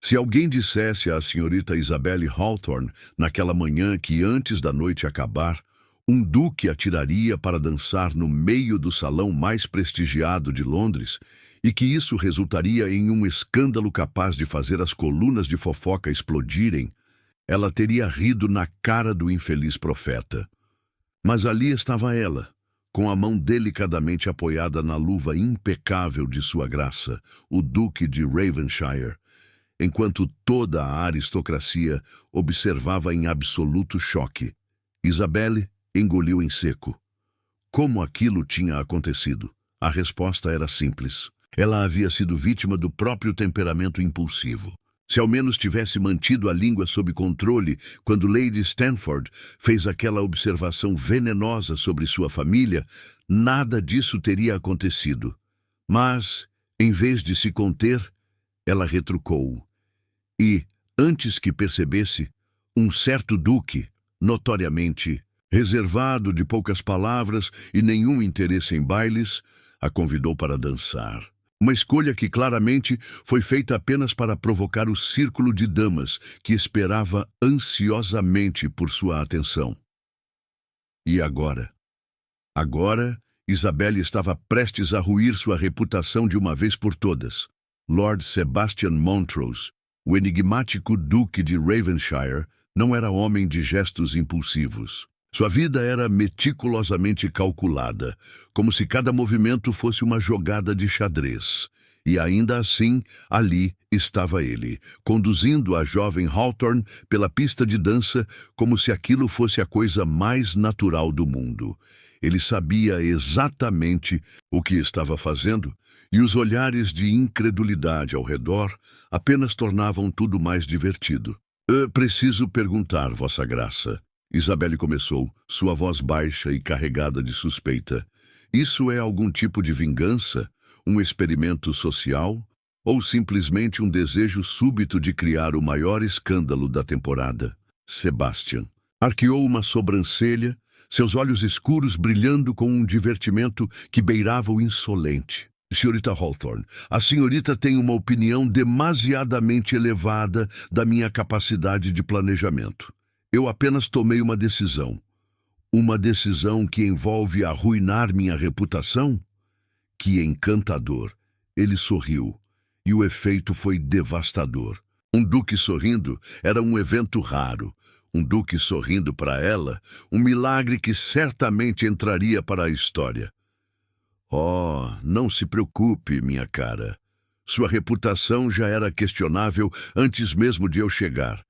Se alguém dissesse à senhorita Isabelle Hawthorne, naquela manhã, que antes da noite acabar, um duque a tiraria para dançar no meio do salão mais prestigiado de Londres, e que isso resultaria em um escândalo capaz de fazer as colunas de fofoca explodirem, ela teria rido na cara do infeliz profeta. Mas ali estava ela, com a mão delicadamente apoiada na luva impecável de sua graça, o Duque de Ravenshire, enquanto toda a aristocracia observava em absoluto choque. Isabelle engoliu em seco. Como aquilo tinha acontecido? A resposta era simples. Ela havia sido vítima do próprio temperamento impulsivo. Se ao menos tivesse mantido a língua sob controle quando Lady Stanford fez aquela observação venenosa sobre sua família, nada disso teria acontecido. Mas, em vez de se conter, ela retrucou. E, antes que percebesse, um certo duque, notoriamente reservado, de poucas palavras e nenhum interesse em bailes, a convidou para dançar. Uma escolha que claramente foi feita apenas para provocar o círculo de damas que esperava ansiosamente por sua atenção. E agora? Agora, Isabelle estava prestes a ruir sua reputação de uma vez por todas. Lord Sebastian Montrose, o enigmático Duque de Ravenshire, não era homem de gestos impulsivos. Sua vida era meticulosamente calculada, como se cada movimento fosse uma jogada de xadrez. E ainda assim, ali estava ele, conduzindo a jovem Hawthorne pela pista de dança como se aquilo fosse a coisa mais natural do mundo. Ele sabia exatamente o que estava fazendo, e os olhares de incredulidade ao redor apenas tornavam tudo mais divertido. Preciso perguntar, Vossa Graça. Isabelle começou, sua voz baixa e carregada de suspeita. Isso é algum tipo de vingança? Um experimento social? Ou simplesmente um desejo súbito de criar o maior escândalo da temporada? Sebastian arqueou uma sobrancelha, seus olhos escuros brilhando com um divertimento que beirava o insolente. Senhorita Hawthorne, a senhorita tem uma opinião demasiadamente elevada da minha capacidade de planejamento. Eu apenas tomei uma decisão. Uma decisão que envolve arruinar minha reputação? Que encantador! Ele sorriu, e o efeito foi devastador. Um duque sorrindo era um evento raro. Um duque sorrindo para ela, um milagre que certamente entraria para a história. Oh, não se preocupe, minha cara. Sua reputação já era questionável antes mesmo de eu chegar.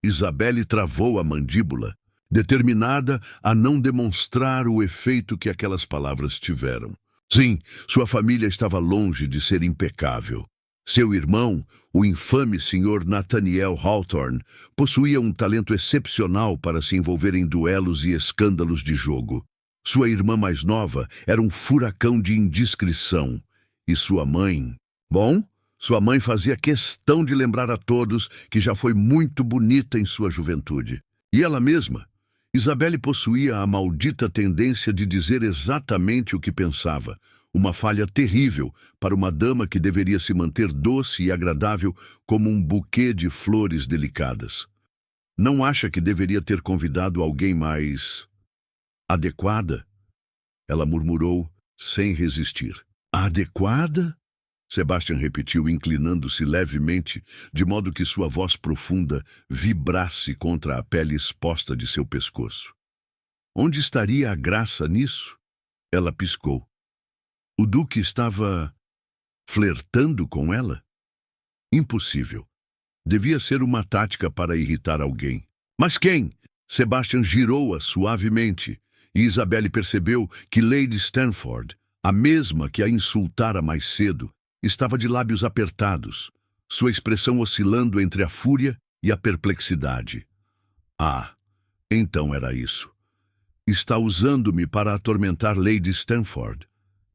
Isabelle travou a mandíbula, determinada a não demonstrar o efeito que aquelas palavras tiveram. Sim, sua família estava longe de ser impecável. Seu irmão, o infame Sr. Nathaniel Hawthorne, possuía um talento excepcional para se envolver em duelos e escândalos de jogo. Sua irmã mais nova era um furacão de indiscrição. E sua mãe... Bom, sua mãe fazia questão de lembrar a todos que já foi muito bonita em sua juventude. E ela mesma, Isabelle, possuía a maldita tendência de dizer exatamente o que pensava, uma falha terrível para uma dama que deveria se manter doce e agradável como um buquê de flores delicadas. Não acha que deveria ter convidado alguém mais adequada? Ela murmurou, sem resistir. Adequada? Sebastian repetiu, inclinando-se levemente, de modo que sua voz profunda vibrasse contra a pele exposta de seu pescoço. Onde estaria a graça nisso? Ela piscou. O duque estava flertando com ela? Impossível. Devia ser uma tática para irritar alguém. Mas quem? Sebastian girou-a suavemente, e Isabelle percebeu que Lady Stanford, a mesma que a insultara mais cedo, estava de lábios apertados, sua expressão oscilando entre a fúria e a perplexidade. Ah, então era isso. Está usando-me para atormentar Lady Stanford.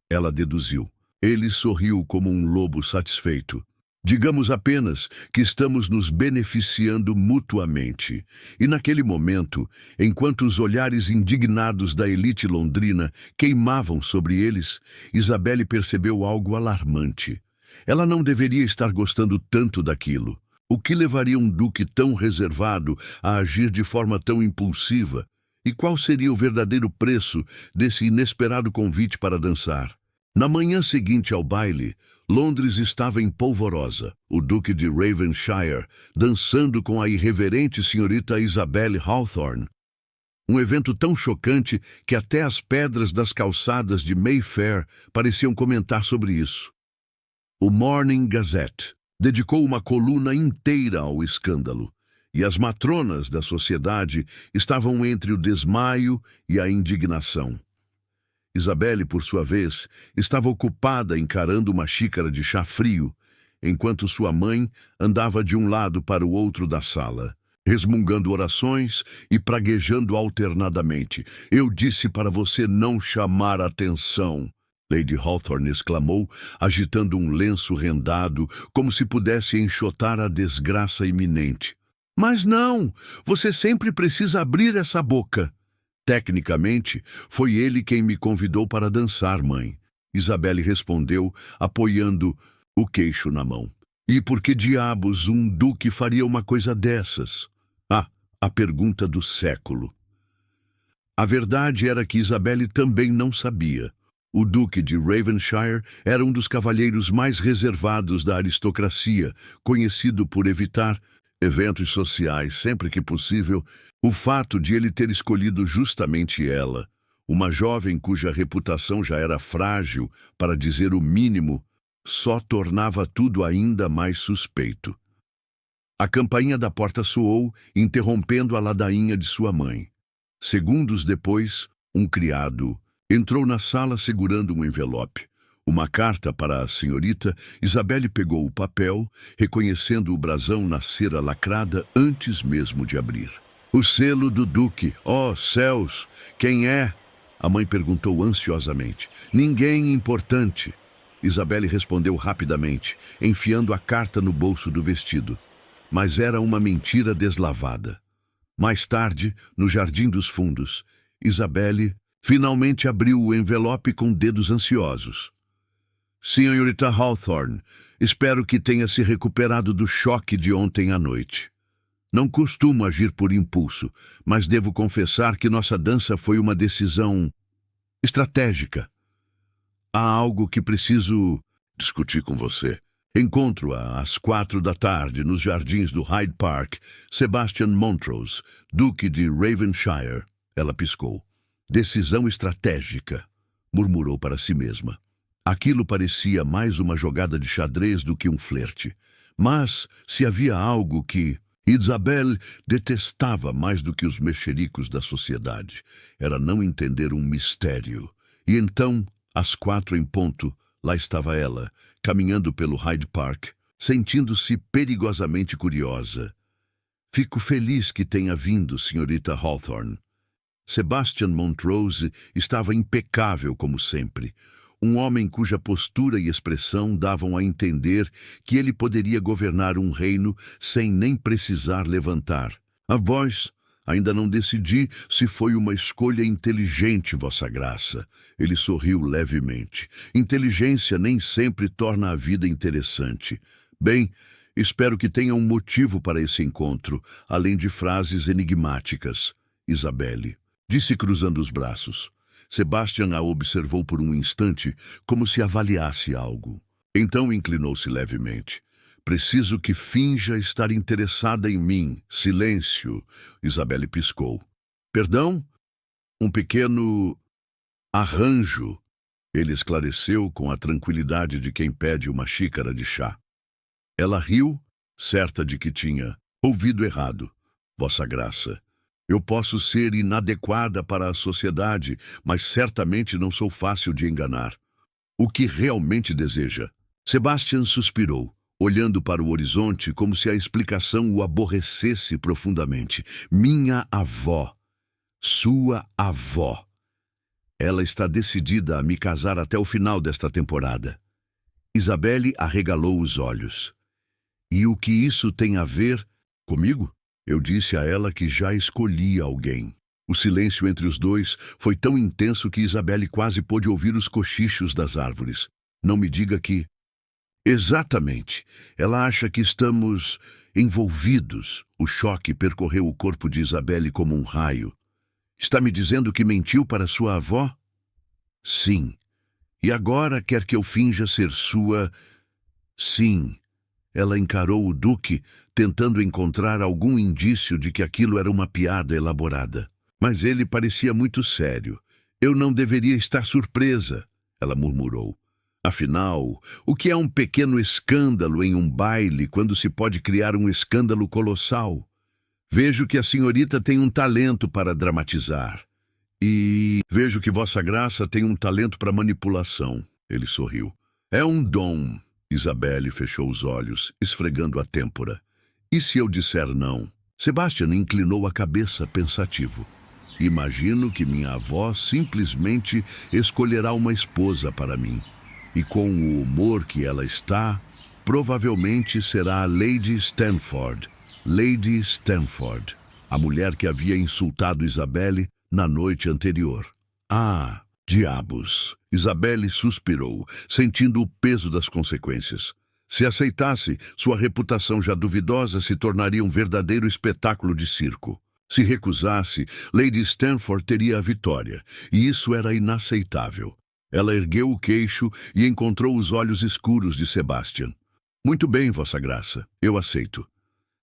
Ela deduziu. Ele sorriu como um lobo satisfeito. Digamos apenas que estamos nos beneficiando mutuamente. E naquele momento, enquanto os olhares indignados da elite londrina queimavam sobre eles, Isabelle percebeu algo alarmante. Ela não deveria estar gostando tanto daquilo. O que levaria um duque tão reservado a agir de forma tão impulsiva? E qual seria o verdadeiro preço desse inesperado convite para dançar? Na manhã seguinte ao baile, Londres estava em polvorosa. O Duque de Ravenshire dançando com a irreverente senhorita Isabelle Hawthorne. Um evento tão chocante que até as pedras das calçadas de Mayfair pareciam comentar sobre isso. O Morning Gazette dedicou uma coluna inteira ao escândalo, e as matronas da sociedade estavam entre o desmaio e a indignação. Isabelle, por sua vez, estava ocupada encarando uma xícara de chá frio, enquanto sua mãe andava de um lado para o outro da sala, resmungando orações e praguejando alternadamente. "Eu disse para você não chamar atenção", Lady Hawthorne exclamou, agitando um lenço rendado, como se pudesse enxotar a desgraça iminente. "Mas não! Você sempre precisa abrir essa boca." "Tecnicamente, foi ele quem me convidou para dançar, mãe", Isabelle respondeu, apoiando o queixo na mão. "E por que diabos um duque faria uma coisa dessas?" Ah, a pergunta do século. A verdade era que Isabelle também não sabia. O Duque de Ravenshire era um dos cavalheiros mais reservados da aristocracia, conhecido por evitar eventos sociais sempre que possível. O fato de ele ter escolhido justamente ela, uma jovem cuja reputação já era frágil, para dizer o mínimo, só tornava tudo ainda mais suspeito. A campainha da porta soou, interrompendo a ladainha de sua mãe. Segundos depois, um criado entrou na sala segurando um envelope. Uma carta para a senhorita. Isabelle pegou o papel, reconhecendo o brasão na cera lacrada antes mesmo de abrir. "O selo do duque. Oh, céus! Quem é?" a mãe perguntou ansiosamente. "Ninguém importante." Isabelle respondeu rapidamente, enfiando a carta no bolso do vestido. Mas era uma mentira deslavada. Mais tarde, no Jardim dos Fundos, Isabelle finalmente abriu o envelope com dedos ansiosos. "Senhorita Hawthorne, espero que tenha se recuperado do choque de ontem à noite. Não costumo agir por impulso, mas devo confessar que nossa dança foi uma decisão estratégica. Há algo que preciso discutir com você. Encontro-a às 4 da tarde nos jardins do Hyde Park, Sebastian Montrose, Duque de Ravenshire." Ela piscou. "Decisão estratégica", murmurou para si mesma. Aquilo parecia mais uma jogada de xadrez do que um flerte. Mas, se havia algo que Isabelle detestava mais do que os mexericos da sociedade, era não entender um mistério. E então, às 4 em ponto, lá estava ela, caminhando pelo Hyde Park, sentindo-se perigosamente curiosa. "Fico feliz que tenha vindo, senhorita Hawthorne." Sebastian Montrose estava impecável como sempre. Um homem cuja postura e expressão davam a entender que ele poderia governar um reino sem nem precisar levantar a voz. "Ainda não decidi se foi uma escolha inteligente, Vossa Graça." Ele sorriu levemente. "Inteligência nem sempre torna a vida interessante. Bem, espero que tenha um motivo para esse encontro, além de frases enigmáticas." Isabelle disse cruzando os braços. Sebastian a observou por um instante, como se avaliasse algo. Então inclinou-se levemente. "Preciso que finja estar interessada em mim." "Silêncio." Isabelle piscou. "Perdão? Um pequeno arranjo." Ele esclareceu com a tranquilidade de quem pede uma xícara de chá. Ela riu, certa de que tinha ouvido errado. "Vossa Graça, eu posso ser inadequada para a sociedade, mas certamente não sou fácil de enganar. O que realmente deseja?" Sebastian suspirou, olhando para o horizonte como se a explicação o aborrecesse profundamente. "Minha avó. Sua avó. Ela está decidida a me casar até o final desta temporada." Isabelle arregalou os olhos. "E o que isso tem a ver comigo?" Eu disse a ela que já escolhi alguém. O silêncio entre os dois foi tão intenso que Isabelle quase pôde ouvir os cochichos das árvores. "Não me diga que..." "Exatamente. Ela acha que estamos envolvidos. O choque percorreu o corpo de Isabelle como um raio. Está me dizendo que mentiu para sua avó? Sim. E agora quer que eu finja ser sua... Sim. Ela encarou o duque, tentando encontrar algum indício de que aquilo era uma piada elaborada. Mas ele parecia muito sério. Eu não deveria estar surpresa, ela murmurou. Afinal, o que é um pequeno escândalo em um baile quando se pode criar um escândalo colossal? Vejo que a senhorita tem um talento para dramatizar. E vejo que Vossa Graça tem um talento para manipulação. Ele sorriu. É um dom. Isabelle fechou os olhos, esfregando a têmpora. E se eu disser não? Sebastian inclinou a cabeça pensativo. Imagino que minha avó simplesmente escolherá uma esposa para mim. E com o humor que ela está, provavelmente será a Lady Stanford. Lady Stanford, a mulher que havia insultado Isabelle na noite anterior. Ah, diabos! Isabelle suspirou, sentindo o peso das consequências. Se aceitasse, sua reputação já duvidosa se tornaria um verdadeiro espetáculo de circo. Se recusasse, Lady Stanford teria a vitória, e isso era inaceitável. Ela ergueu o queixo e encontrou os olhos escuros de Sebastian. Muito bem, Vossa Graça, eu aceito.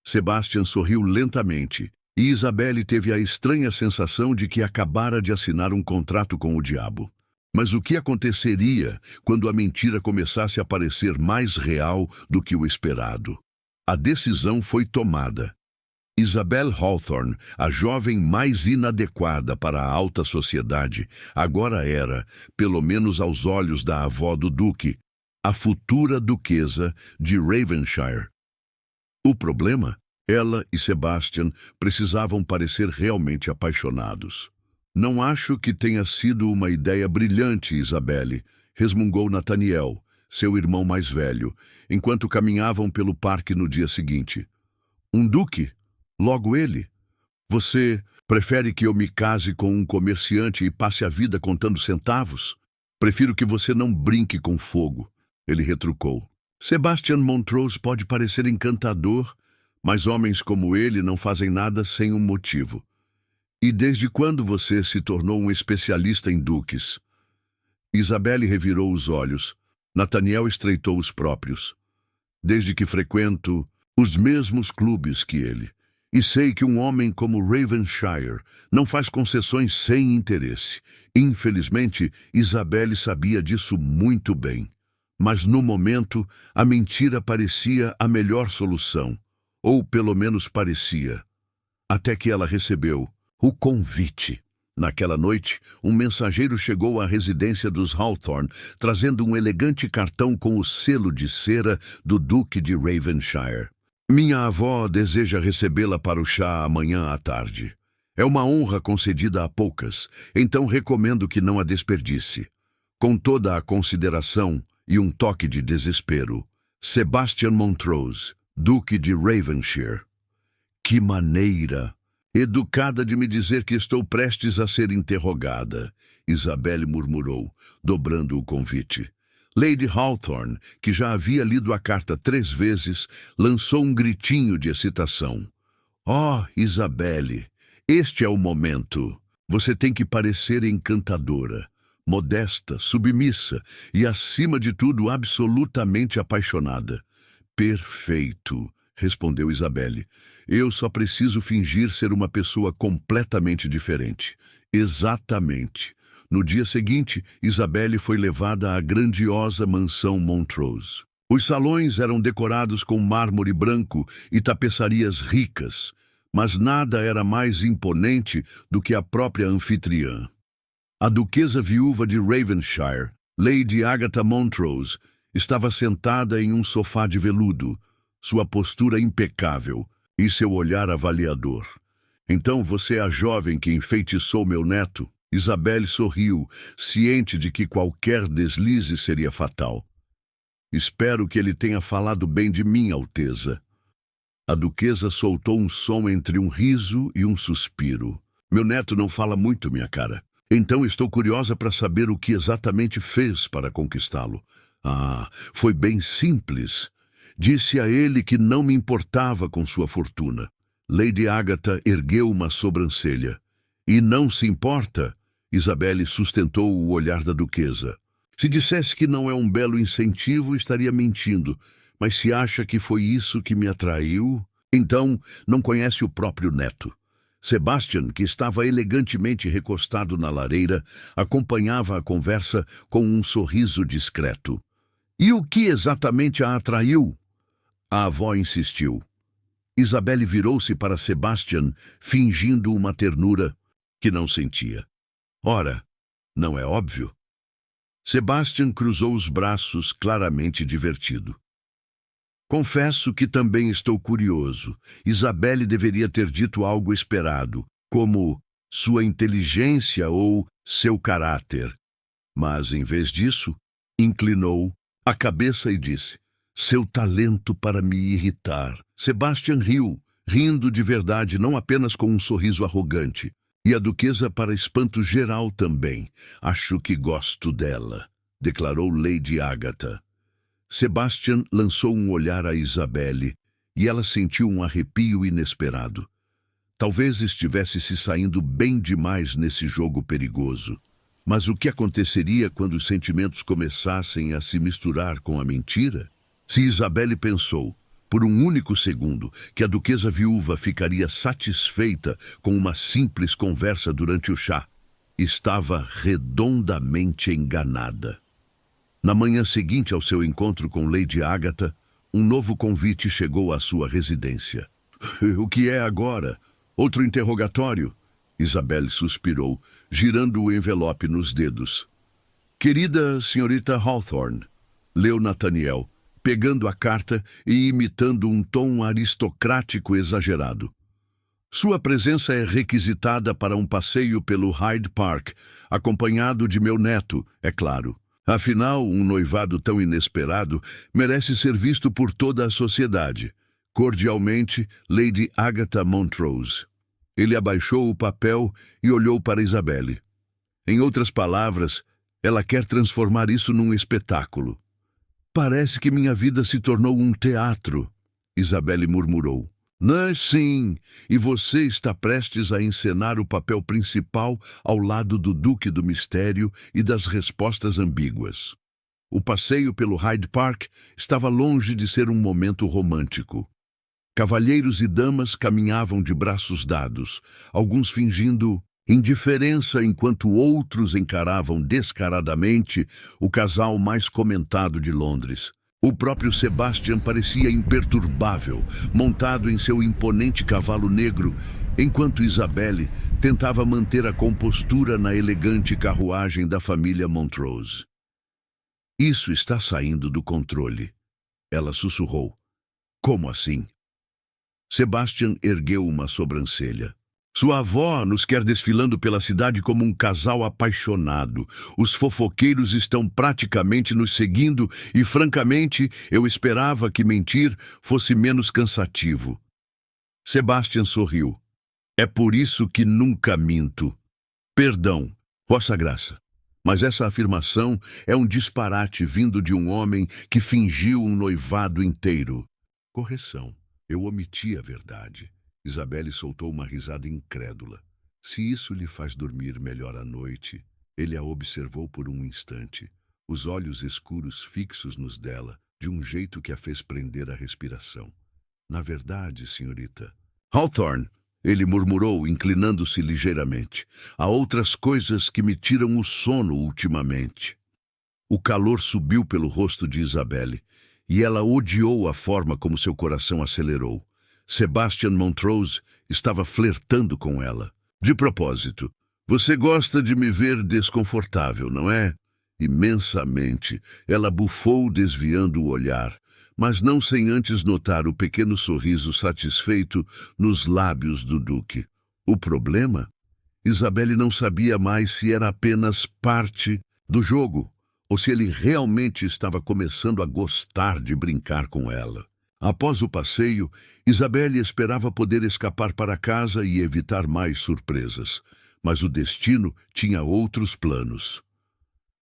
Sebastian sorriu lentamente, e Isabelle teve a estranha sensação de que acabara de assinar um contrato com o diabo. Mas o que aconteceria quando a mentira começasse a parecer mais real do que o esperado? A decisão foi tomada. Isabelle Hawthorne, a jovem mais inadequada para a alta sociedade, agora era, pelo menos aos olhos da avó do duque, a futura duquesa de Ravenshire. O problema? Ela e Sebastian precisavam parecer realmente apaixonados. Não acho que tenha sido uma ideia brilhante, Isabelle, resmungou Nathaniel, seu irmão mais velho, enquanto caminhavam pelo parque no dia seguinte. Um duque? Logo ele? Você prefere que eu me case com um comerciante e passe a vida contando centavos? Prefiro que você não brinque com fogo, ele retrucou. Sebastian Montrose pode parecer encantador, mas homens como ele não fazem nada sem um motivo. E desde quando você se tornou um especialista em duques? Isabelle revirou os olhos. Nathaniel estreitou os próprios. Desde que frequento os mesmos clubes que ele. E sei que um homem como Ravenshire não faz concessões sem interesse. Infelizmente, Isabelle sabia disso muito bem. Mas no momento, a mentira parecia a melhor solução. Ou pelo menos parecia. Até que ela recebeu o convite. Naquela noite, um mensageiro chegou à residência dos Hawthorne, trazendo um elegante cartão com o selo de cera do Duque de Ravenshire. Minha avó deseja recebê-la para o chá amanhã à tarde. É uma honra concedida a poucas, então recomendo que não a desperdice. Com toda a consideração e um toque de desespero, Sebastian Montrose, Duque de Ravenshire. Que maneira educada de me dizer que estou prestes a ser interrogada, Isabelle murmurou, dobrando o convite. Lady Hawthorne, que já havia lido a carta 3 vezes, lançou um gritinho de excitação. Oh, Isabelle, este é o momento. Você tem que parecer encantadora, modesta, submissa e, acima de tudo, absolutamente apaixonada. Perfeito, respondeu Isabelle. Eu só preciso fingir ser uma pessoa completamente diferente. Exatamente. No dia seguinte, Isabelle foi levada à grandiosa mansão Montrose. Os salões eram decorados com mármore branco e tapeçarias ricas, mas nada era mais imponente do que a própria anfitriã. A duquesa viúva de Ravenshire, Lady Agatha Montrose, estava sentada em um sofá de veludo, sua postura impecável e seu olhar avaliador. Então você é a jovem que enfeitiçou meu neto? Isabelle sorriu, ciente de que qualquer deslize seria fatal. Espero que ele tenha falado bem de mim, Alteza. A duquesa soltou um som entre um riso e um suspiro. Meu neto não fala muito, minha cara. Então estou curiosa para saber o que exatamente fez para conquistá-lo. Ah, foi bem simples. Disse a ele que não me importava com sua fortuna. Lady Agatha ergueu uma sobrancelha. E não se importa? Isabelle sustentou o olhar da duquesa. Se dissesse que não é um belo incentivo, estaria mentindo. Mas se acha que foi isso que me atraiu, então não conhece o próprio neto. Sebastian, que estava elegantemente recostado na lareira, acompanhava a conversa com um sorriso discreto. E o que exatamente a atraiu? A avó insistiu. Isabelle virou-se para Sebastian, fingindo uma ternura que não sentia. Ora, não é óbvio? Sebastian cruzou os braços, claramente divertido. Confesso que também estou curioso. Isabelle deveria ter dito algo esperado, como sua inteligência ou seu caráter. Mas, em vez disso, inclinou a cabeça e disse, seu talento para me irritar. Sebastian riu, rindo de verdade, não apenas com um sorriso arrogante. E a duquesa, para espanto geral também. Acho que gosto dela, declarou Lady Agatha. Sebastian lançou um olhar a Isabelle, e ela sentiu um arrepio inesperado. Talvez estivesse se saindo bem demais nesse jogo perigoso. Mas o que aconteceria quando os sentimentos começassem a se misturar com a mentira? Se Isabelle pensou, por um único segundo, que a duquesa viúva ficaria satisfeita com uma simples conversa durante o chá, estava redondamente enganada. Na manhã seguinte ao seu encontro com Lady Agatha, um novo convite chegou à sua residência. O que é agora? Outro interrogatório? Isabelle suspirou, girando o envelope nos dedos. Querida senhorita Hawthorne, leu Nathaniel, pegando a carta e imitando um tom aristocrático exagerado. Sua presença é requisitada para um passeio pelo Hyde Park, acompanhado de meu neto, é claro. Afinal, um noivado tão inesperado merece ser visto por toda a sociedade. Cordialmente, Lady Agatha Montrose. Ele abaixou o papel e olhou para Isabelle. Em outras palavras, ela quer transformar isso num espetáculo. Parece que minha vida se tornou um teatro, Isabelle murmurou. Sim, e você está prestes a encenar o papel principal ao lado do Duque do Mistério e das respostas ambíguas. O passeio pelo Hyde Park estava longe de ser um momento romântico. Cavalheiros e damas caminhavam de braços dados, alguns fingindo indiferença enquanto outros encaravam descaradamente o casal mais comentado de Londres. O próprio Sebastian parecia imperturbável, montado em seu imponente cavalo negro, enquanto Isabelle tentava manter a compostura na elegante carruagem da família Montrose. Isso está saindo do controle, ela sussurrou. Como assim? Sebastian ergueu uma sobrancelha. Sua avó nos quer desfilando pela cidade como um casal apaixonado. Os fofoqueiros estão praticamente nos seguindo e, francamente, eu esperava que mentir fosse menos cansativo. Sebastian sorriu. É por isso que nunca minto. Perdão, Vossa Graça, mas essa afirmação é um disparate vindo de um homem que fingiu um noivado inteiro. Correção, eu omiti a verdade. Isabelle soltou uma risada incrédula. Se isso lhe faz dormir melhor à noite, ele a observou por um instante, os olhos escuros fixos nos dela, de um jeito que a fez prender a respiração. Na verdade, senhorita... Hawthorne, ele murmurou, inclinando-se ligeiramente. Há outras coisas que me tiram o sono ultimamente. O calor subiu pelo rosto de Isabelle, e ela odiou a forma como seu coração acelerou. Sebastian Montrose estava flertando com ela. De propósito, você gosta de me ver desconfortável, não é? Imensamente. Ela bufou, desviando o olhar, mas não sem antes notar o pequeno sorriso satisfeito nos lábios do duque. O problema? Isabelle não sabia mais se era apenas parte do jogo, ou se ele realmente estava começando a gostar de brincar com ela. Após o passeio, Isabelle esperava poder escapar para casa e evitar mais surpresas, mas o destino tinha outros planos.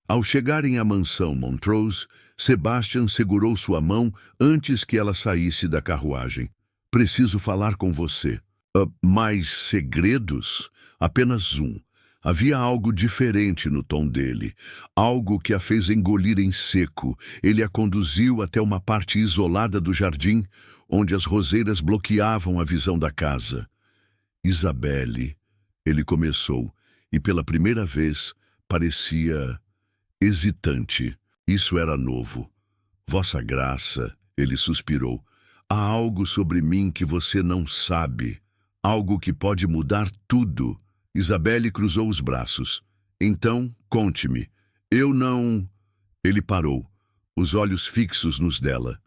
Ao chegarem à mansão Montrose, Sebastian segurou sua mão antes que ela saísse da carruagem. Preciso falar com você. Mais segredos? Apenas um. Havia algo diferente no tom dele, algo que a fez engolir em seco. Ele a conduziu até uma parte isolada do jardim, onde as roseiras bloqueavam a visão da casa. Isabelle, ele começou, e pela primeira vez parecia hesitante. Isso era novo. Vossa Graça, ele suspirou, há algo sobre mim que você não sabe, algo que pode mudar tudo. Isabelle cruzou os braços. Então, conte-me. Eu não... Ele parou, os olhos fixos nos dela.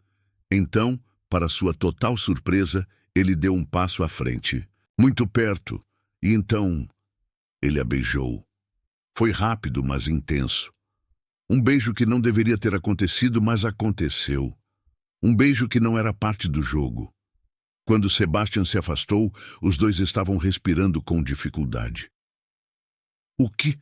Então, para sua total surpresa, ele deu um passo à frente. Muito perto. E então, ele a beijou. Foi rápido, mas intenso. Um beijo que não deveria ter acontecido, mas aconteceu. Um beijo que não era parte do jogo. Quando Sebastian se afastou, os dois estavam respirando com dificuldade. O que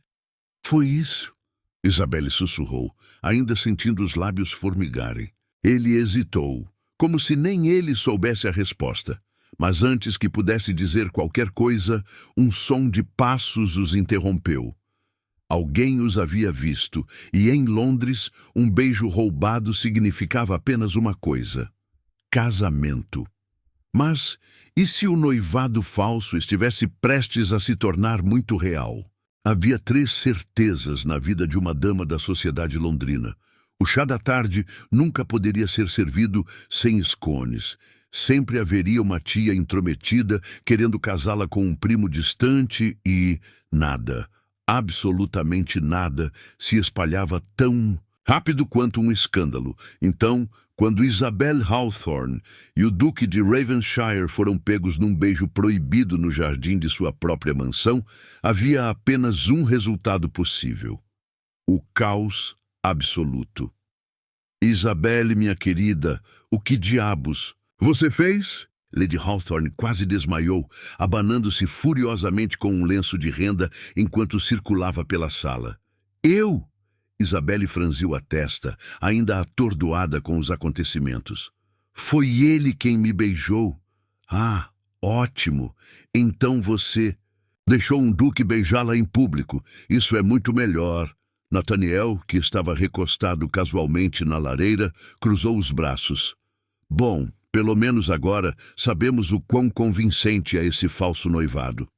foi isso? Isabelle sussurrou, ainda sentindo os lábios formigarem. Ele hesitou, como se nem ele soubesse a resposta. Mas antes que pudesse dizer qualquer coisa, um som de passos os interrompeu. Alguém os havia visto, e em Londres, um beijo roubado significava apenas uma coisa: casamento. Mas e se o noivado falso estivesse prestes a se tornar muito real? Havia 3 certezas na vida de uma dama da sociedade londrina. O chá da tarde nunca poderia ser servido sem scones. Sempre haveria uma tia intrometida querendo casá-la com um primo distante e nada, absolutamente nada, se espalhava tão rápido quanto um escândalo. Então, quando Isabelle Hawthorne e o Duque de Ravenshire foram pegos num beijo proibido no jardim de sua própria mansão, havia apenas um resultado possível: o caos absoluto. Isabelle, minha querida, o que diabos você fez? Lady Hawthorne quase desmaiou, abanando-se furiosamente com um lenço de renda enquanto circulava pela sala. Eu? Isabelle franziu a testa, ainda atordoada com os acontecimentos. Foi ele quem me beijou. Ah, ótimo. Então você deixou um duque beijá-la em público. Isso é muito melhor. Nathaniel, que estava recostado casualmente na lareira, cruzou os braços. Bom, pelo menos agora sabemos o quão convincente é esse falso noivado.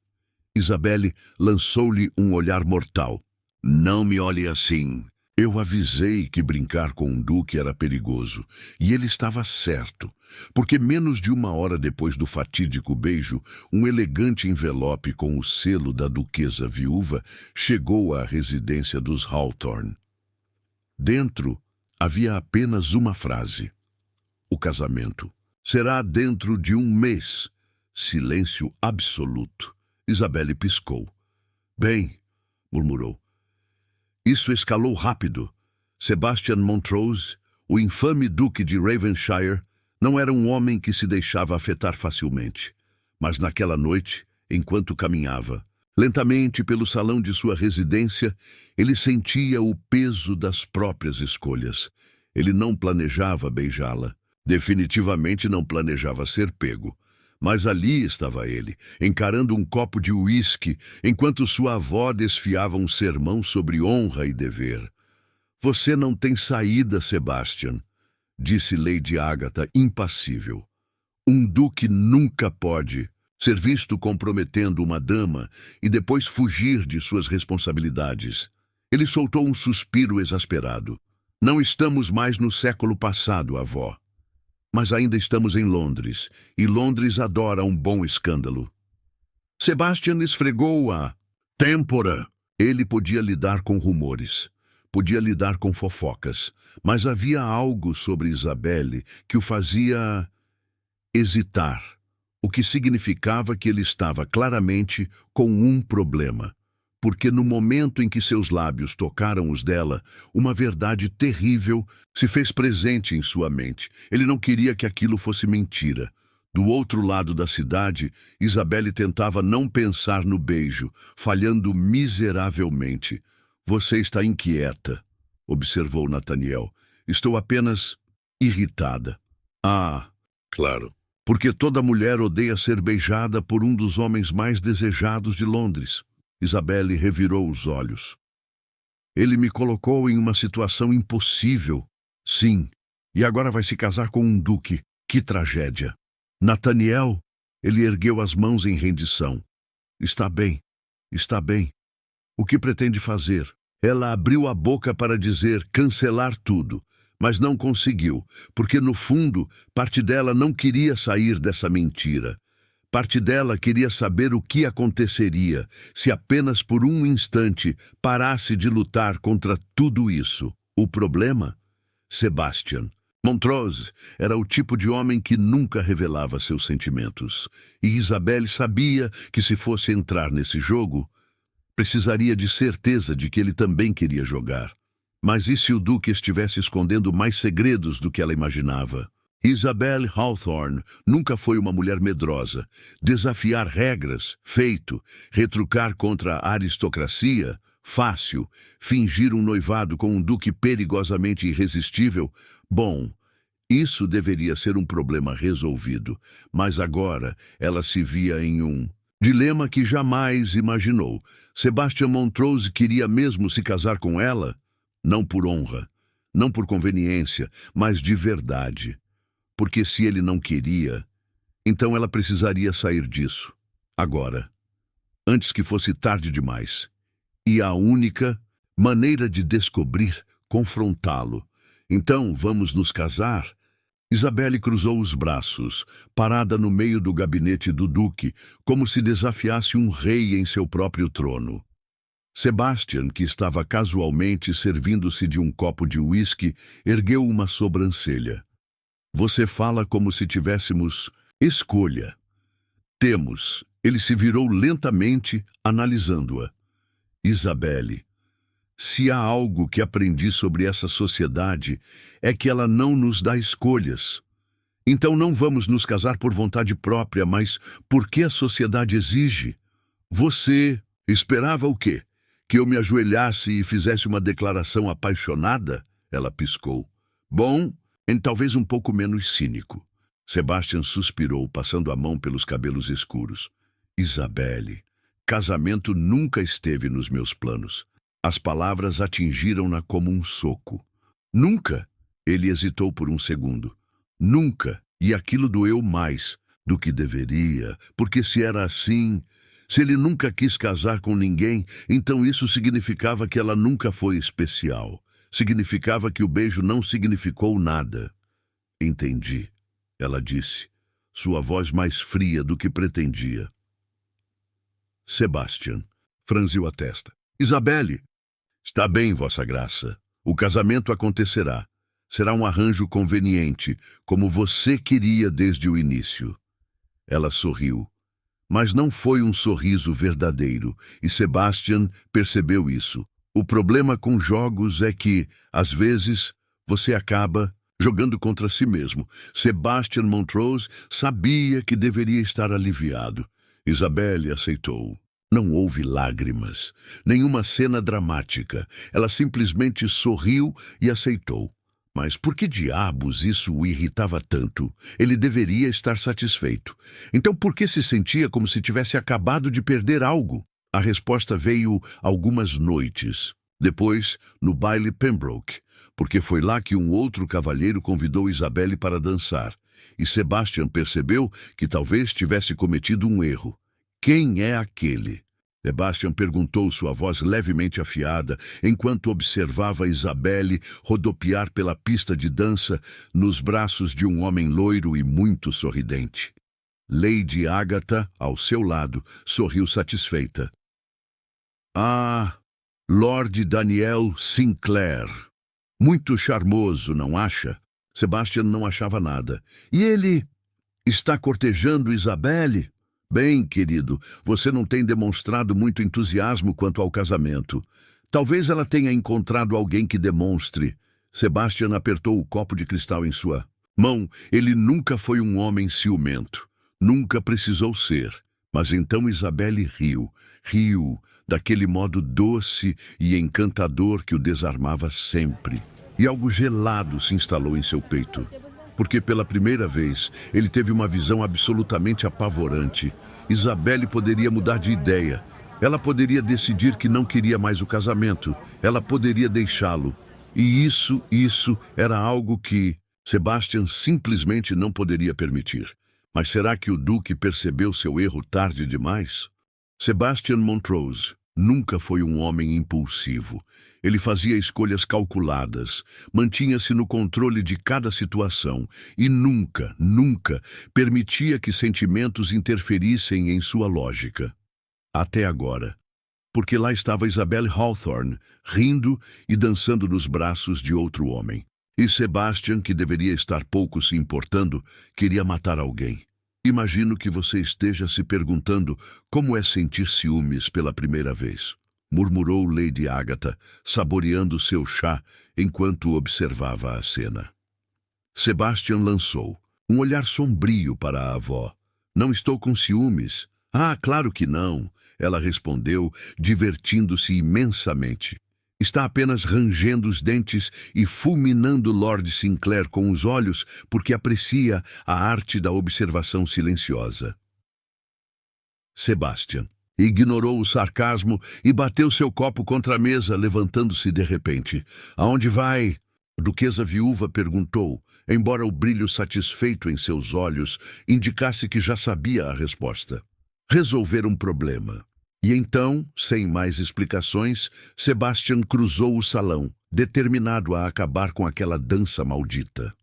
Isabelle lançou-lhe um olhar mortal. Não me olhe assim. Eu avisei que brincar com um duque era perigoso, e ele estava certo, porque menos de 1 hora depois do fatídico beijo, um elegante envelope com o selo da duquesa viúva chegou à residência dos Hawthorne. Dentro havia apenas uma frase: o casamento será dentro de 1 mês. Silêncio absoluto. Isabelle piscou. Bem, murmurou. Isso escalou rápido. Sebastian Montrose, o infame Duque de Ravenshire, não era um homem que se deixava afetar facilmente. Mas naquela noite, enquanto caminhava lentamente pelo salão de sua residência, ele sentia o peso das próprias escolhas. Ele não planejava beijá-la. Definitivamente não planejava ser pego. Mas ali estava ele, encarando um copo de uísque, enquanto sua avó desfiava um sermão sobre honra e dever. Você não tem saída, Sebastian, disse Lady Agatha, impassível. Um duque nunca pode ser visto comprometendo uma dama e depois fugir de suas responsabilidades. Ele soltou um suspiro exasperado. Não estamos mais no século passado, avó. Mas ainda estamos em Londres, e Londres adora um bom escândalo. Sebastian esfregou a têmpora. Ele podia lidar com rumores, podia lidar com fofocas, mas havia algo sobre Isabelle que o fazia hesitar, o que significava que ele estava claramente com um problema. Porque no momento em que seus lábios tocaram os dela, uma verdade terrível se fez presente em sua mente. Ele não queria que aquilo fosse mentira. Do outro lado da cidade, Isabelle tentava não pensar no beijo, falhando miseravelmente. Você está inquieta. observou Nathaniel. Estou apenas irritada. Ah, claro. Porque toda mulher odeia ser beijada por um dos homens mais desejados de Londres. Isabelle revirou os olhos. Ele me colocou em uma situação impossível. Sim, e agora vai se casar com um duque. Que tragédia. Nathaniel, ele ergueu as mãos em rendição. Está bem, está bem. O que pretende fazer? Ela abriu a boca para dizer cancelar tudo, mas não conseguiu, porque no fundo, parte dela não queria sair dessa mentira. Parte dela queria saber o que aconteceria se apenas por um instante parasse de lutar contra tudo isso. O problema? Sebastian. Montrose era o tipo de homem que nunca revelava seus sentimentos. E Isabelle sabia que se fosse entrar nesse jogo, precisaria de certeza de que ele também queria jogar. Mas e se o Duque estivesse escondendo mais segredos do que ela imaginava? Isabelle Hawthorne nunca foi uma mulher medrosa. Desafiar regras, feito. Retrucar contra a aristocracia, fácil. Fingir um noivado com um duque perigosamente irresistível, bom, isso deveria ser um problema resolvido. Mas agora ela se via em um dilema que jamais imaginou. Sebastian Montrose queria mesmo se casar com ela? Não por honra, não por conveniência, mas de verdade. Porque se ele não queria, então ela precisaria sair disso. Agora, antes que fosse tarde demais. E a única maneira de descobrir, confrontá-lo. Então, vamos nos casar? Isabelle cruzou os braços, parada no meio do gabinete do duque, como se desafiasse um rei em seu próprio trono. Sebastian, que estava casualmente servindo-se de um copo de uísque, ergueu uma sobrancelha. Você fala como se tivéssemos escolha. Temos. Ele se virou lentamente, analisando-a. Isabelle, se há algo que aprendi sobre essa sociedade, é que ela não nos dá escolhas. Então não vamos nos casar por vontade própria, mas porque a sociedade exige. Você esperava o quê? Que eu me ajoelhasse e fizesse uma declaração apaixonada? Ela piscou. Bom, talvez um pouco menos cínico. Sebastian suspirou, passando a mão pelos cabelos escuros. Isabelle, casamento nunca esteve nos meus planos. As palavras atingiram-na como um soco. Nunca! Ele hesitou por um segundo. Nunca! E aquilo doeu mais do que deveria, porque se era assim, se ele nunca quis casar com ninguém, então isso significava que ela nunca foi especial. Significava que o beijo não significou nada. Entendi, ela disse, sua voz mais fria do que pretendia. Sebastian franziu a testa. Isabelle, está bem, Vossa Graça. O casamento acontecerá. Será um arranjo conveniente, como você queria desde o início. Ela sorriu. Mas não foi um sorriso verdadeiro, e Sebastian percebeu isso. O problema com jogos é que, às vezes, você acaba jogando contra si mesmo. Sebastian Montrose sabia que deveria estar aliviado. Isabelle aceitou. Não houve lágrimas, nenhuma cena dramática. Ela simplesmente sorriu e aceitou. Mas por que diabos isso o irritava tanto? Ele deveria estar satisfeito. Então por que se sentia como se tivesse acabado de perder algo? A resposta veio algumas noites. Depois, no baile Pembroke, porque foi lá que um outro cavalheiro convidou Isabelle para dançar. E Sebastian percebeu que talvez tivesse cometido um erro. Quem é aquele? Sebastian perguntou, sua voz levemente afiada, enquanto observava Isabelle rodopiar pela pista de dança nos braços de um homem loiro e muito sorridente. Lady Agatha, ao seu lado, sorriu satisfeita. Ah, Lord Daniel Sinclair. Muito charmoso, não acha? Sebastian não achava nada. E ele está cortejando Isabelle? Bem, querido, você não tem demonstrado muito entusiasmo quanto ao casamento. Talvez ela tenha encontrado alguém que demonstre. Sebastian apertou o copo de cristal em sua mão. Ele nunca foi um homem ciumento. Nunca precisou ser. Mas então Isabelle riu, daquele modo doce e encantador que o desarmava sempre. E algo gelado se instalou em seu peito. Porque pela primeira vez ele teve uma visão absolutamente apavorante. Isabelle poderia mudar de ideia. Ela poderia decidir que não queria mais o casamento. Ela poderia deixá-lo. E isso era algo que Sebastian simplesmente não poderia permitir. Mas será que o Duque percebeu seu erro tarde demais? Sebastian Montrose nunca foi um homem impulsivo. Ele fazia escolhas calculadas, mantinha-se no controle de cada situação e nunca permitia que sentimentos interferissem em sua lógica. Até agora. Porque lá estava Isabelle Hawthorne, rindo e dançando nos braços de outro homem. E Sebastian, que deveria estar pouco se importando, queria matar alguém. Imagino que você esteja se perguntando como é sentir ciúmes pela primeira vez, murmurou Lady Agatha, saboreando seu chá enquanto observava a cena. Sebastian lançou um olhar sombrio para a avó. Não estou com ciúmes. Ah, claro que não, ela respondeu, divertindo-se imensamente. Está apenas rangendo os dentes e fulminando Lord Sinclair com os olhos porque aprecia a arte da observação silenciosa. Sebastian ignorou o sarcasmo e bateu seu copo contra a mesa, levantando-se de repente. Aonde vai? A duquesa viúva perguntou, embora o brilho satisfeito em seus olhos indicasse que já sabia a resposta. Resolver um problema. E então, sem mais explicações, Sebastian cruzou o salão, determinado a acabar com aquela dança maldita.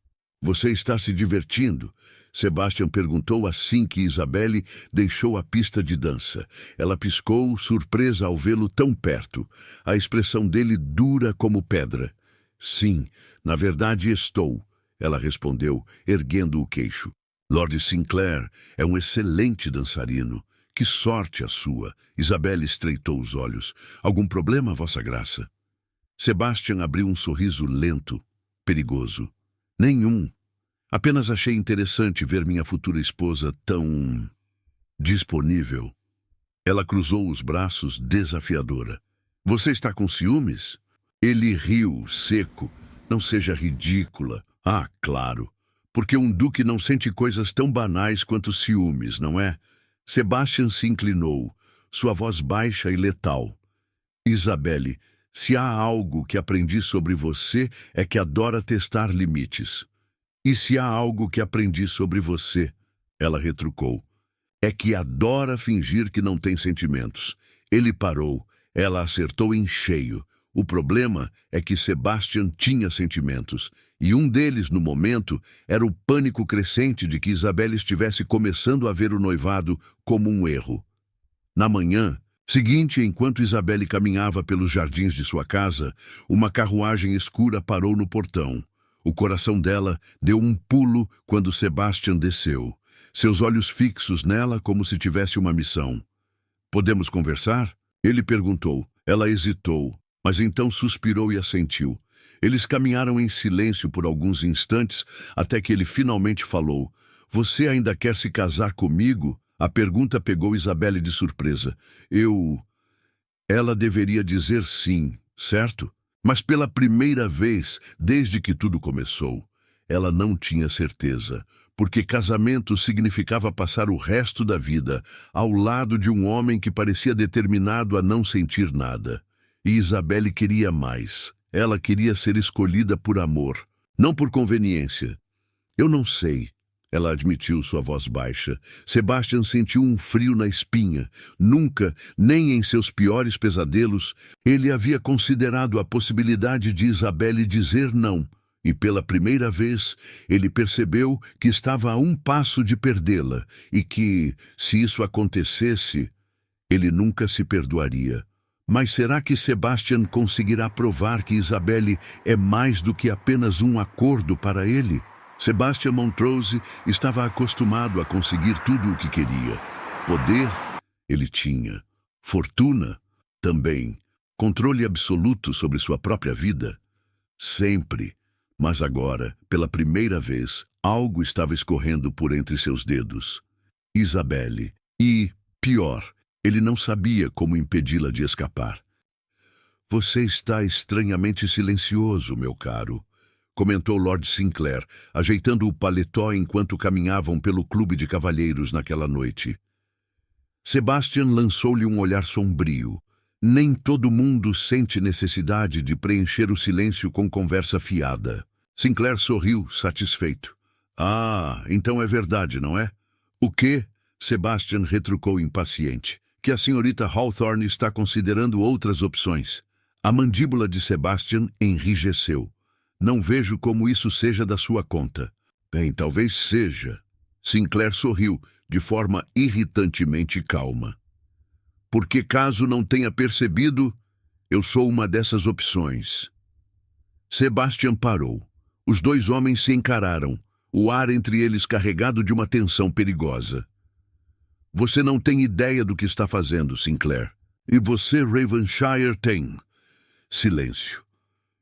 Você está se divertindo? Sebastian perguntou assim que Isabelle deixou a pista de dança. Ela piscou, surpresa ao vê-lo tão perto, a expressão dele dura como pedra. Sim, na verdade estou, ela respondeu, erguendo o queixo. Lord Sinclair é um excelente dançarino. Que sorte a sua! Isabelle estreitou os olhos. Algum problema, Vossa Graça? Sebastian abriu um sorriso lento, perigoso. Nenhum. Apenas achei interessante ver minha futura esposa tão disponível. Ela cruzou os braços, desafiadora. Você está com ciúmes? Ele riu, seco. Não seja ridícula. Ah, claro. Porque um duque não sente coisas tão banais quanto ciúmes, não é? Sebastian se inclinou, sua voz baixa e letal. Isabelle, se há algo que aprendi sobre você é que adora testar limites. E se há algo que aprendi sobre você, ela retrucou, é que adora fingir que não tem sentimentos. Ele parou, ela acertou em cheio. O problema é que Sebastian tinha sentimentos, e um deles, no momento, era o pânico crescente de que Isabelle estivesse começando a ver o noivado como um erro. Na manhã seguinte, enquanto Isabelle caminhava pelos jardins de sua casa, uma carruagem escura parou no portão. O coração dela deu um pulo quando Sebastian desceu, seus olhos fixos nela como se tivesse uma missão. Podemos conversar? Ele perguntou. Ela hesitou, mas então suspirou e assentiu. Eles caminharam em silêncio por alguns instantes, até que ele finalmente falou. Você ainda quer se casar comigo? A pergunta pegou Isabelle de surpresa. Ela deveria dizer sim, certo? Mas pela primeira vez, desde que tudo começou, ela não tinha certeza, porque casamento significava passar o resto da vida ao lado de um homem que parecia determinado a não sentir nada. E Isabelle queria mais. Ela queria ser escolhida por amor, não por conveniência. Eu não sei, ela admitiu, sua voz baixa. Sebastian sentiu um frio na espinha. Nunca, nem em seus piores pesadelos, ele havia considerado a possibilidade de Isabelle dizer não. E pela primeira vez, ele percebeu que estava a um passo de perdê-la e que, se isso acontecesse, ele nunca se perdoaria. Mas será que Sebastian conseguirá provar que Isabelle é mais do que apenas um acordo para ele? Sebastian Montrose estava acostumado a conseguir tudo o que queria. Poder, ele tinha. Fortuna, também. Controle absoluto sobre sua própria vida. Sempre. Mas agora, pela primeira vez, algo estava escorrendo por entre seus dedos. Isabelle. E, Pior, ele não sabia como impedi-la de escapar. Você está estranhamente silencioso, meu caro, comentou Lord Sinclair, ajeitando o paletó enquanto caminhavam pelo clube de cavalheiros naquela noite. Sebastian lançou-lhe um olhar sombrio. Nem todo mundo sente necessidade de preencher o silêncio com conversa fiada. Sinclair sorriu, satisfeito. Ah, então é verdade, não é? O quê? Sebastian retrucou impaciente. Que a senhorita Hawthorne está considerando outras opções. A mandíbula de Sebastian enrijeceu. Não vejo como isso seja da sua conta. Bem, talvez seja. Sinclair sorriu, de forma irritantemente calma. Porque caso não tenha percebido, eu sou uma dessas opções. Sebastian parou. Os dois homens se encararam, o ar entre eles carregado de uma tensão perigosa. Você não tem ideia do que está fazendo, Sinclair. E você, Ravenshire, tem. Silêncio.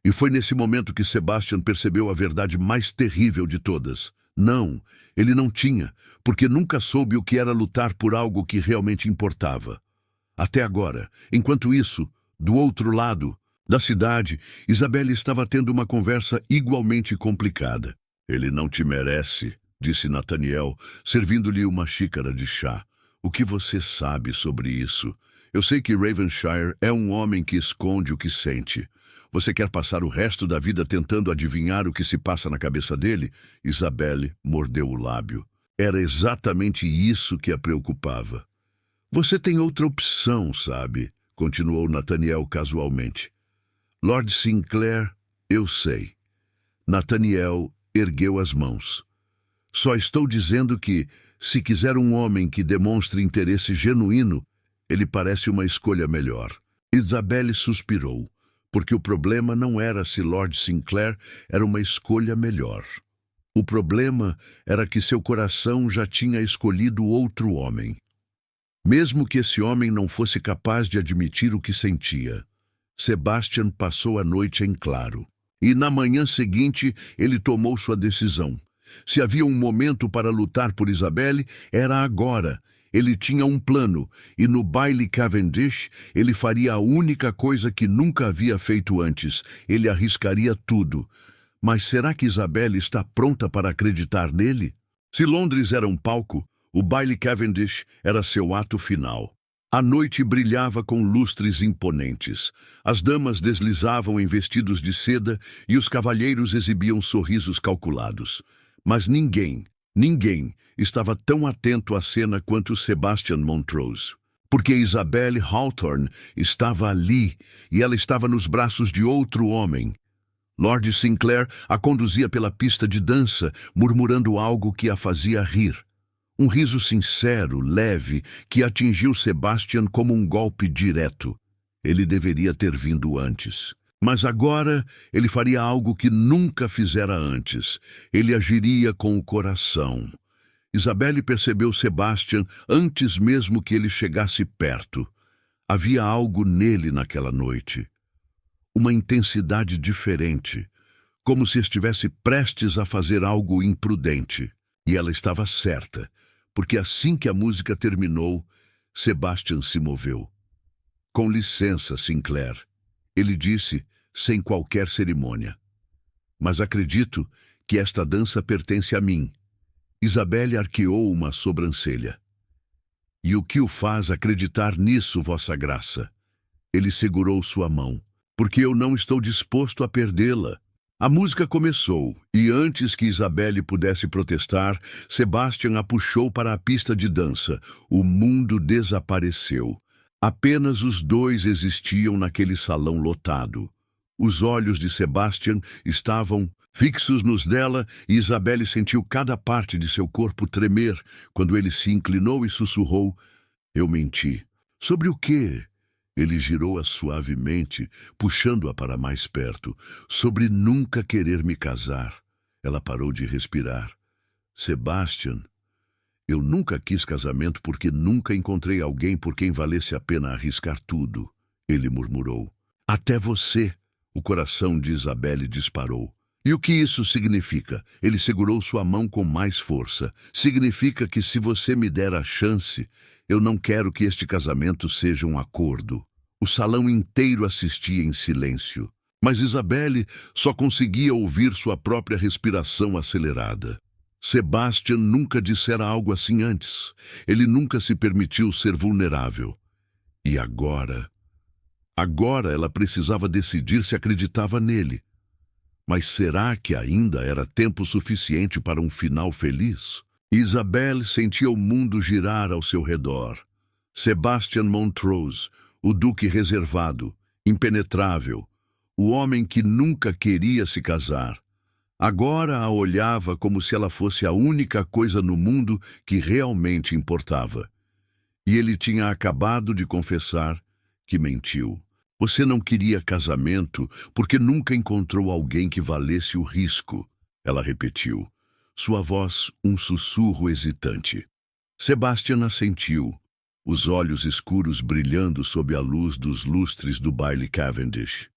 E foi nesse momento que Sebastian percebeu a verdade mais terrível de todas. Não, ele não tinha, porque nunca soube o que era lutar por algo que realmente importava. Até agora, enquanto isso, do outro lado da cidade, Isabelle estava tendo uma conversa igualmente complicada. Ele não te merece, disse Nathaniel, servindo-lhe uma xícara de chá. O que você sabe sobre isso? Eu sei que Ravenshire é um homem que esconde o que sente. Você quer passar o resto da vida tentando adivinhar o que se passa na cabeça dele? Isabelle mordeu o lábio. Era exatamente isso que a preocupava. Você tem outra opção, sabe? Continuou Nathaniel casualmente. Lord Sinclair, eu sei. Nathaniel ergueu as mãos. Só estou dizendo que, se quiser um homem que demonstre interesse genuíno, ele parece uma escolha melhor. Isabelle suspirou, porque o problema não era se Lord Sinclair era uma escolha melhor. O problema era que seu coração já tinha escolhido outro homem. Mesmo que esse homem não fosse capaz de admitir o que sentia, Sebastian passou a noite em claro. E na manhã seguinte ele tomou sua decisão. Se havia um momento para lutar por Isabelle, era agora. Ele tinha um plano, e no baile Cavendish ele faria a única coisa que nunca havia feito antes. Ele arriscaria tudo. Mas será que Isabelle está pronta para acreditar nele? Se Londres era um palco, o baile Cavendish era seu ato final. A noite brilhava com lustres imponentes. As damas deslizavam em vestidos de seda e os cavalheiros exibiam sorrisos calculados. Mas ninguém estava tão atento à cena quanto Sebastian Montrose. Porque Isabelle Hawthorne estava ali e ela estava nos braços de outro homem. Lord Sinclair a conduzia pela pista de dança, murmurando algo que a fazia rir. Um riso sincero, leve, que atingiu Sebastian como um golpe direto. Ele deveria ter vindo antes. Mas agora ele faria algo que nunca fizera antes. Ele agiria com o coração. Isabelle percebeu Sebastian antes mesmo que ele chegasse perto. Havia algo nele naquela noite. Uma intensidade diferente, como se estivesse prestes a fazer algo imprudente. E ela estava certa, porque assim que a música terminou, Sebastian se moveu. Com licença, Sinclair, ele disse, sem qualquer cerimônia. Mas acredito que esta dança pertence a mim. Isabelle arqueou uma sobrancelha. E o que o faz acreditar nisso, Vossa Graça? Ele segurou sua mão. Porque eu não estou disposto a perdê-la. A música começou, e antes que Isabelle pudesse protestar, Sebastian a puxou para a pista de dança. O mundo desapareceu. Apenas os dois existiam naquele salão lotado. Os olhos de Sebastian estavam fixos nos dela e Isabelle sentiu cada parte de seu corpo tremer quando ele se inclinou e sussurrou: Eu menti. Sobre o quê? Ele girou-a suavemente, puxando-a para mais perto. Sobre nunca querer me casar. Ela parou de respirar. Sebastian, eu nunca quis casamento porque nunca encontrei alguém por quem valesse a pena arriscar tudo. Ele murmurou. Até você. O coração de Isabelle disparou. E o que isso significa? Ele segurou sua mão com mais força. Significa que se você me der a chance, eu não quero que este casamento seja um acordo. O salão inteiro assistia em silêncio. Mas Isabelle só conseguia ouvir sua própria respiração acelerada. Sebastian nunca dissera algo assim antes. Ele nunca se permitiu ser vulnerável. E agora? Agora ela precisava decidir se acreditava nele. Mas será que ainda era tempo suficiente para um final feliz? Isabelle sentia o mundo girar ao seu redor. Sebastian Montrose, o duque reservado, impenetrável, o homem que nunca queria se casar, agora a olhava como se ela fosse a única coisa no mundo que realmente importava. E ele tinha acabado de confessar que mentiu. Você não queria casamento porque nunca encontrou alguém que valesse o risco, ela repetiu, sua voz um sussurro hesitante. Sebastian assentiu, os olhos escuros brilhando sob a luz dos lustres do baile Cavendish.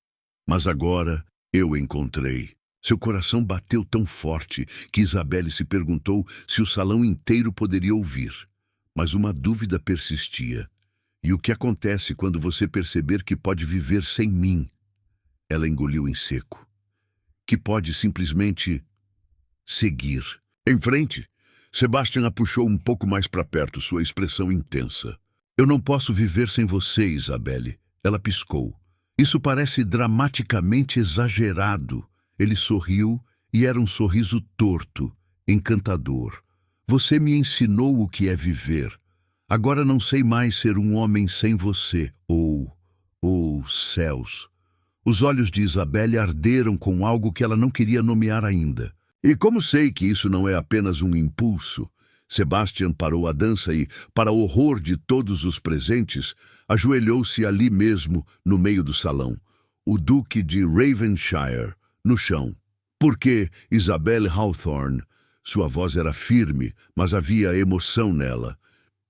Mas agora eu encontrei. Seu coração bateu tão forte que Isabelle se perguntou se o salão inteiro poderia ouvir. Mas uma dúvida persistia. E o que acontece quando você perceber que pode viver sem mim? Ela engoliu em seco. Que pode simplesmente seguir. Em frente, Sebastian a puxou um pouco mais para perto, sua expressão intensa. Eu não posso viver sem você, Isabelle. Ela piscou. Isso parece dramaticamente exagerado. Ele sorriu e era um sorriso torto, encantador. Você me ensinou o que é viver. Agora não sei mais ser um homem sem você. Céus. Os olhos de Isabelle arderam com algo que ela não queria nomear ainda. E como sei que isso não é apenas um impulso, Sebastian parou a dança e, para o horror de todos os presentes, ajoelhou-se ali mesmo, no meio do salão, o Duque de Ravenshire, no chão. Porque Isabelle Hawthorne, sua voz era firme, mas havia emoção nela.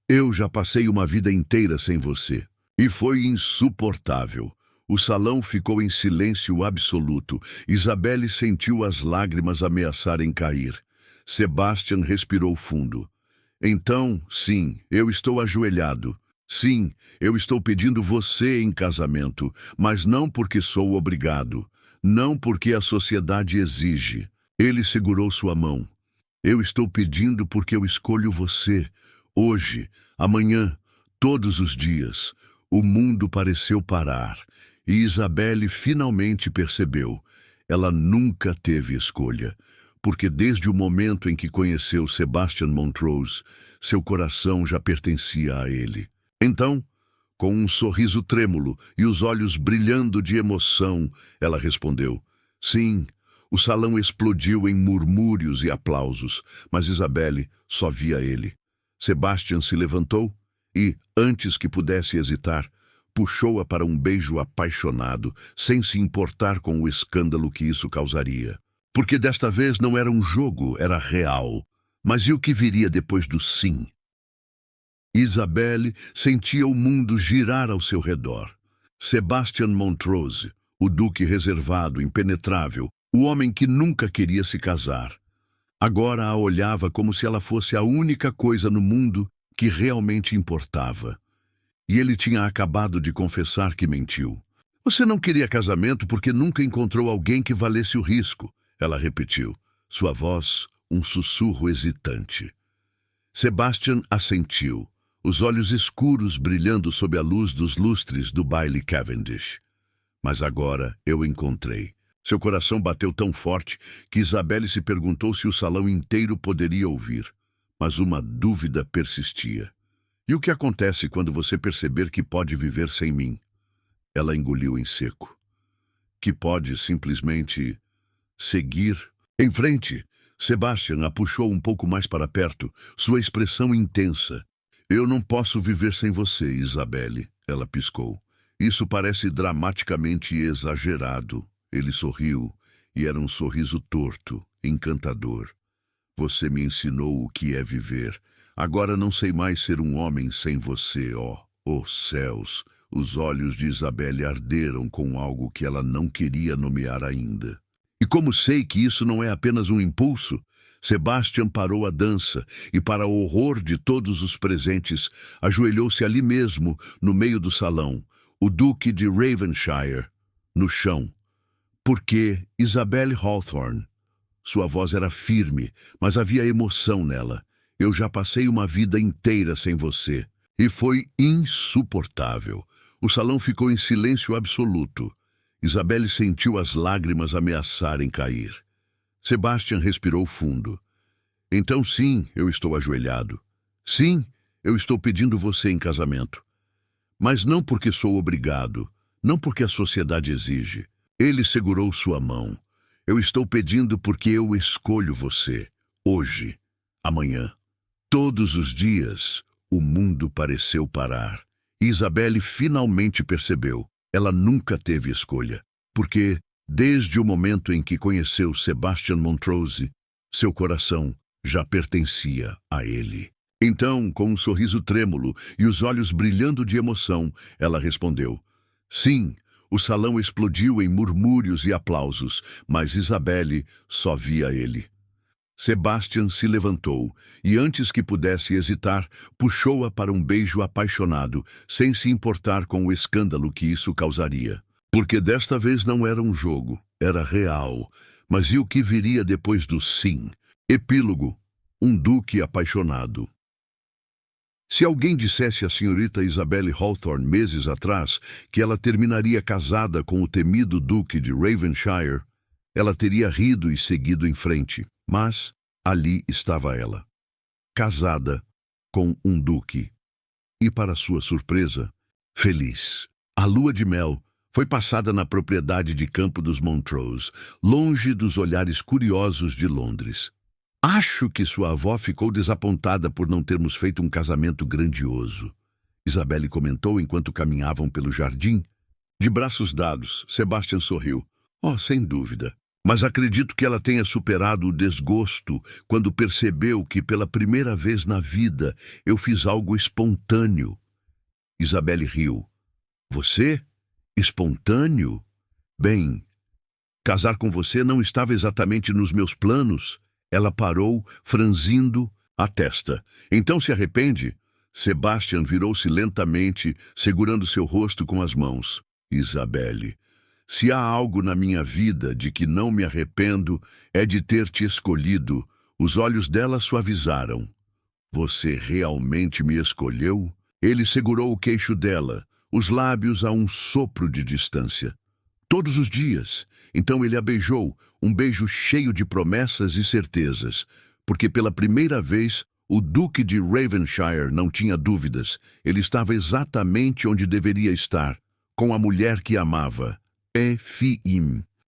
Eu já passei uma vida inteira sem você. E foi insuportável. O salão ficou em silêncio absoluto. Isabelle sentiu as lágrimas ameaçarem cair. Sebastian respirou fundo. Então, sim, eu estou ajoelhado. Sim, eu estou pedindo você em casamento, mas não porque sou obrigado. Não porque a sociedade exige. Ele segurou sua mão. Eu estou pedindo porque eu escolho você. Hoje, amanhã, todos os dias. O mundo pareceu parar. E Isabelle finalmente percebeu. Ela nunca teve escolha. Porque desde o momento em que conheceu Sebastian Montrose, seu coração já pertencia a ele. Então, com um sorriso trêmulo e os olhos brilhando de emoção, ela respondeu, sim. O salão explodiu em murmúrios e aplausos, mas Isabelle só via ele. Sebastian se levantou e, antes que pudesse hesitar, puxou-a para um beijo apaixonado, sem se importar com o escândalo que isso causaria. Porque desta vez não era um jogo, era real. Mas e o que viria depois do sim? Isabelle sentia o mundo girar ao seu redor. Sebastian Montrose, o duque reservado, impenetrável, o homem que nunca queria se casar. Agora a olhava como se ela fosse a única coisa no mundo que realmente importava. E ele tinha acabado de confessar que mentiu. Você não queria casamento porque nunca encontrou alguém que valesse o risco, ela repetiu, sua voz um sussurro hesitante. Sebastian assentiu, os olhos escuros brilhando sob a luz dos lustres do baile Cavendish. Mas agora eu encontrei. Seu coração bateu tão forte que Isabelle se perguntou se o salão inteiro poderia ouvir. Mas uma dúvida persistia. E o que acontece quando você perceber que pode viver sem mim? Ela engoliu em seco. Que pode simplesmente seguir. Em frente, Sebastian a puxou um pouco mais para perto, sua expressão intensa. Eu não posso viver sem você, Isabelle, ela piscou. Isso parece dramaticamente exagerado. Ele sorriu, e era um sorriso torto, encantador. Você me ensinou o que é viver. Agora não sei mais ser um homem sem você, céus. Os olhos de Isabelle arderam com algo que ela não queria nomear ainda. E como sei que isso não é apenas um impulso, Sebastian parou a dança e, para o horror de todos os presentes, ajoelhou-se ali mesmo, no meio do salão, o Duque de Ravenshire, no chão. Porque Isabelle Hawthorne. Sua voz era firme, mas havia emoção nela. Eu já passei uma vida inteira sem você. E foi insuportável. O salão ficou em silêncio absoluto. Isabelle sentiu as lágrimas ameaçarem cair. Sebastian respirou fundo. Então sim, eu estou ajoelhado. Sim, eu estou pedindo você em casamento. Mas não porque sou obrigado, não porque a sociedade exige. Ele segurou sua mão. Eu estou pedindo porque eu escolho você. Hoje, amanhã. Todos os dias, o mundo pareceu parar. E Isabelle finalmente percebeu. Ela nunca teve escolha. Porque, desde o momento em que conheceu Sebastian Montrose, seu coração já pertencia a ele. Então, com um sorriso trêmulo e os olhos brilhando de emoção, ela respondeu: sim, o salão explodiu em murmúrios e aplausos, mas Isabelle só via ele. Sebastian se levantou e, antes que pudesse hesitar, puxou-a para um beijo apaixonado, sem se importar com o escândalo que isso causaria. Porque desta vez não era um jogo, era real. Mas e o que viria depois do sim? Epílogo: um duque apaixonado. Se alguém dissesse à senhorita Isabelle Hawthorne meses atrás que ela terminaria casada com o temido duque de Ravenshire, ela teria rido e seguido em frente. Mas ali estava ela, casada com um duque. E, para sua surpresa, feliz. A lua de mel foi passada na propriedade de campo dos Montrose, longe dos olhares curiosos de Londres. Acho que sua avó ficou desapontada por não termos feito um casamento grandioso, Isabelle comentou enquanto caminhavam pelo jardim. De braços dados, Sebastian sorriu. Oh, sem dúvida. Mas acredito que ela tenha superado o desgosto quando percebeu que pela primeira vez na vida eu fiz algo espontâneo. Isabelle riu. Você? Espontâneo? Bem, casar com você não estava exatamente nos meus planos. Ela parou, franzindo a testa. Então se arrepende? Sebastian virou-se lentamente, segurando seu rosto com as mãos. Isabelle, se há algo na minha vida de que não me arrependo, é de ter te escolhido. Os olhos dela suavizaram. Você realmente me escolheu? Ele segurou o queixo dela, os lábios a um sopro de distância. Todos os dias. Então ele a beijou, um beijo cheio de promessas e certezas, porque pela primeira vez o Duque de Ravenshire não tinha dúvidas. Ele estava exatamente onde deveria estar, com a mulher que amava. Efim.